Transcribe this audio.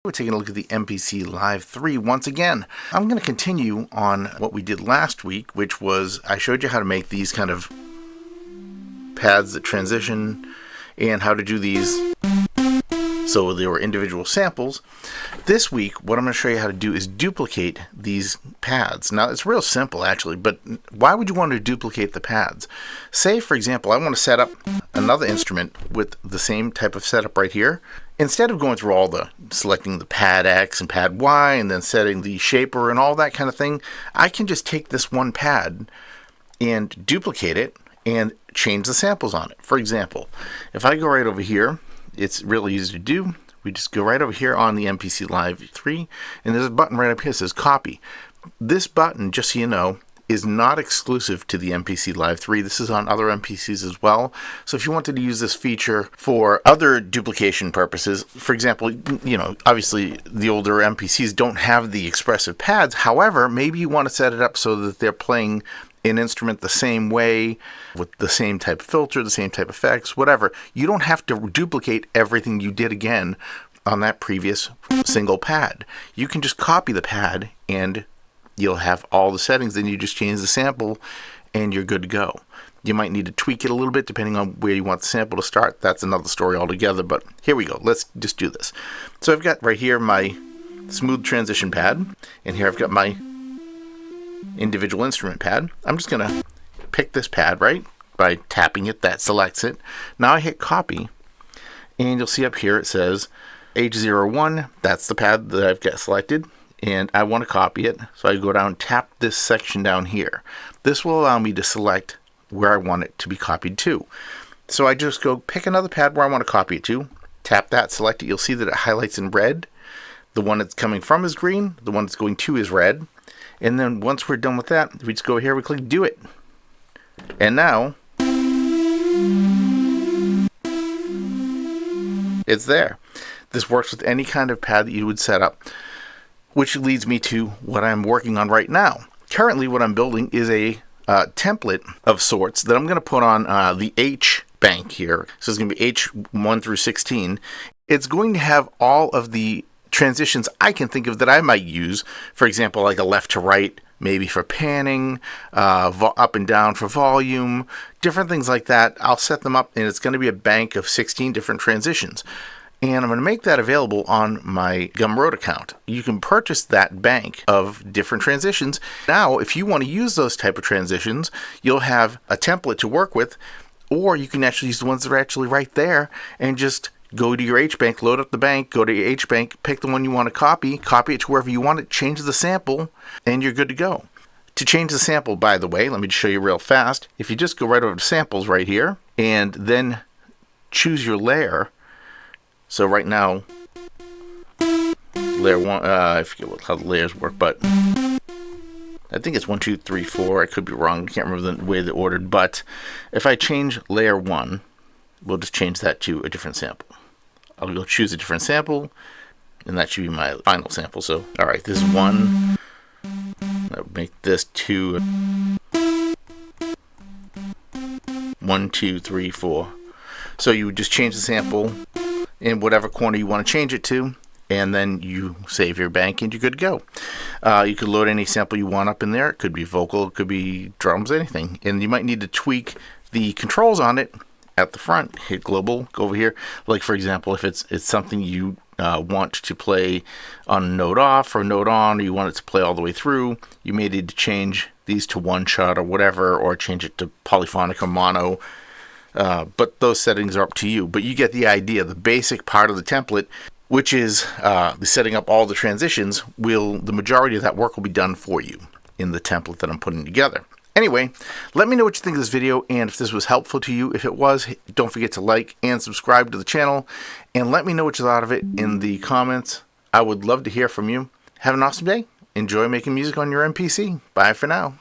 We're taking a look at the MPC Live 3 once again. I'm going to continue on what we did last week, which was I showed you how to make these kind of pads that transition and how to do these so they were individual samples. This week, what I'm going to show you how to do is duplicate these pads. Now, it's real simple actually, but why would you want to duplicate the pads? Say, for example, I want to set up another instrument with the same type of setup right here. Instead of going through all the selecting the pad X and pad Y and then setting the shaper and all that kind of thing, I can just take this one pad and duplicate it and change the samples on it. For example, if I go right over here, it's really easy to do. We just go right over here on the MPC Live 3 and there's a button right up here that says copy. This button, just so you know, is not exclusive to the MPC Live 3. This is on other MPCs as well. So if you wanted to use this feature for other duplication purposes, for example, you know, obviously the older MPCs don't have the expressive pads. However, maybe you want to set it up so that they're playing an instrument the same way, with the same type of filter, the same type of effects, whatever. You don't have to duplicate everything you did again on that previous single pad. You can just copy the pad and you'll have all the settings. Then you just change the sample and you're good to go. You might need to tweak it a little bit depending on where you want the sample to start. That's another story altogether, but here we go. Let's just do this. So I've got right here my smooth transition pad, and here I've got my individual instrument pad. I'm just gonna pick this pad, right, by tapping it. That selects it. Now I hit copy, and you'll see up here it says H01. That's the pad that I've got selected, and I want to copy it. So I go down and tap this section down here. This will allow me to select where I want it to be copied to. So I just go pick another pad where I want to copy it to, tap that, select it. You'll see that it highlights in red. The one that's coming from is green, the one that's going to is red. And then once we're done with that, we just go here, we click do it. And now it's there. This works with any kind of pad that you would set up, which leads me to what I'm working on right now. Currently what I'm building is a template of sorts that I'm going to put on the H bank here. So it's going to be H1 through 16. It's going to have all of the transitions I can think of that I might use. For example, like a left to right, maybe for panning, up and down for volume, different things like that. I'll set them up and it's going to be a bank of 16 different transitions. And I'm going to make that available on my Gumroad account. You can purchase that bank of different transitions. Now, if you want to use those type of transitions, you'll have a template to work with, or you can actually use the ones that are actually right there and just go to your HBank, load up the bank, go to your HBank, pick the one you want to copy it to wherever you want it, change the sample, and you're good to go. To change the sample, by the way, let me just show you real fast. If you just go right over to samples right here, and then choose your layer. So right now, layer 1, I forget how the layers work, but I think it's 1, 2, 3, 4. I could be wrong. I can't remember the way they're ordered. But if I change layer 1, we'll just change that to a different sample. I'll go choose a different sample, and that should be my final sample. So, all right, this is 1. I'll make this 2. 1, 2, 3, 4. So you would just change the sample in whatever corner you want to change it to, and then you save your bank and you're good to go. You could load any sample you want up in there. It could be vocal, it could be drums, anything. And you might need to tweak the controls on it at the front. Hit global, go over here. Like for example, if it's something you want to play on note off or note on, or you want it to play all the way through, you may need to change these to one shot or whatever, or change it to polyphonic or mono. But those settings are up to you. But you get the idea. The basic part of the template, which is the setting up all the transitions, the majority of that work will be done for you in the template that I'm putting together. Anyway, let me know what you think of this video, and if this was helpful to you. If it was, don't forget to like and subscribe to the channel, and let me know what you thought of it in the comments. I would love to hear from you. Have an awesome day. Enjoy making music on your MPC. Bye for now.